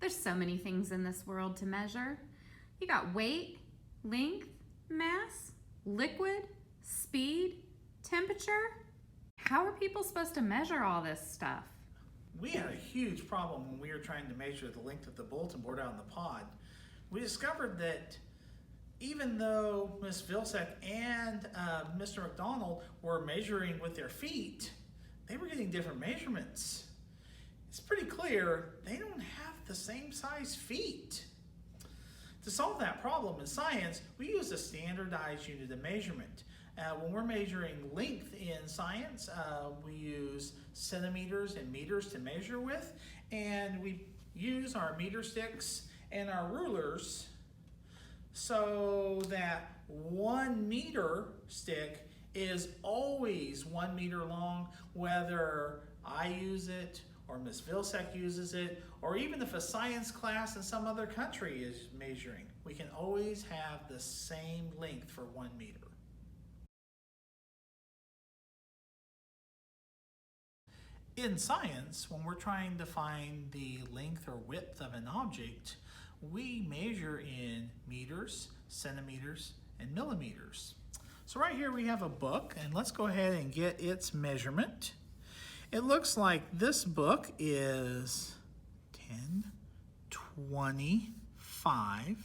There's so many things in this world to measure. You got weight, length, mass, liquid, speed, temperature. How are people supposed to measure all this stuff? We had a huge problem when we were trying to measure the length of the bulletin board out in the pod. We discovered that even though Ms. Vilsack and Mr. McDonald were measuring with their feet, they were getting different measurements. It's pretty clear they don't have the same size feet. To solve that problem in science, we use a standardized unit of measurement. When we're measuring length in science, we use centimeters and meters to measure with, and we use our meter sticks and our rulers so that 1 meter stick is always 1 meter long, whether I use it or Ms. Vilsack uses it, or even if a science class in some other country is measuring, we can always have the same length for 1 meter. In science, when we're trying to find the length or width of an object, we measure in meters, centimeters, and millimeters. So right here we have a book, and let's go ahead and get its measurement. It looks like this book is 10, 25,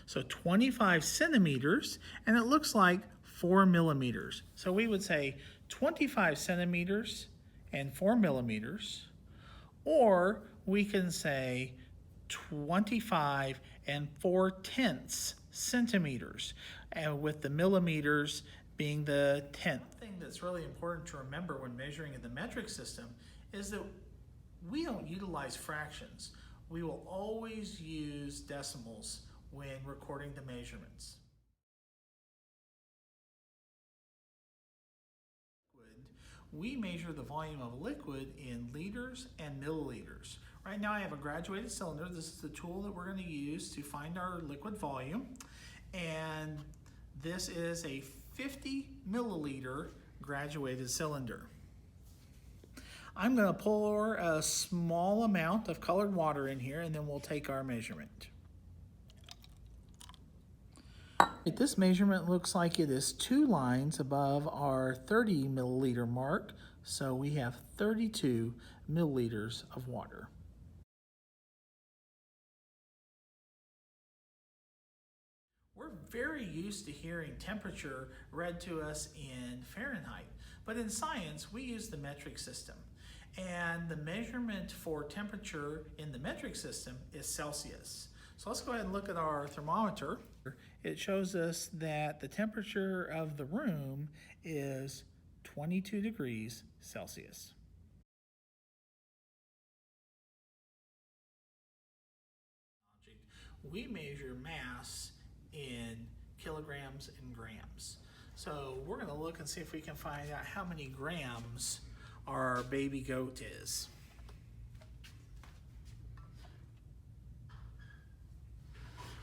so 25 centimeters, and it looks like 4 millimeters. So we would say 25 centimeters and 4 millimeters, or we can say 25 and 4/10 centimeters, and with the millimeters being the 10th. One thing that's really important to remember when measuring in the metric system is that we don't utilize fractions. We will always use decimals when recording the measurements. We measure the volume of liquid in liters and milliliters. Right now I have a graduated cylinder. This is the tool that we're going to use to find our liquid volume. And this is a 50 milliliter graduated cylinder. I'm going to pour a small amount of colored water in here, and then we'll take our measurement. This measurement looks like it is 2 lines above our 30 milliliter mark, so we have 32 milliliters of water. We're very used to hearing temperature read to us in Fahrenheit, but in science we use the metric system, and the measurement for temperature in the metric system is Celsius. So let's go ahead and look at our thermometer. It shows us that the temperature of the room is 22 degrees Celsius. We measure mass in kilograms and grams. So we're going to look and see if we can find out how many grams our baby goat is.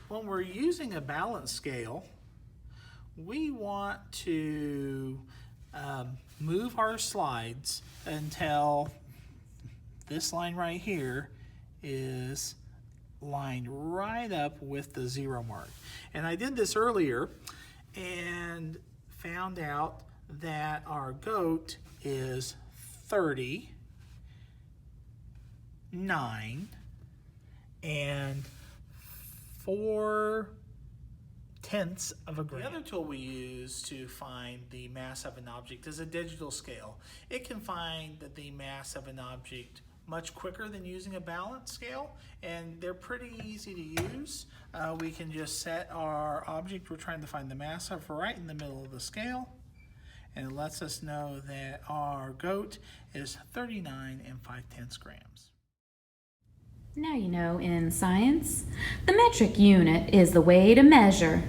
When we're using a balance scale, we want to move our slides until this line right here is lined right up with the 0 mark. And I did this earlier and found out that our goat is 39 and 4/10 of a gram. The other tool we use to find the mass of an object is a digital scale. It can find the mass of an object much quicker than using a balance scale, and they're pretty easy to use. We can just set our object we're trying to find the mass of right in the middle of the scale, and it lets us know that our goat is 39 and 5/10 grams. Now you know in science, the metric unit is the way to measure.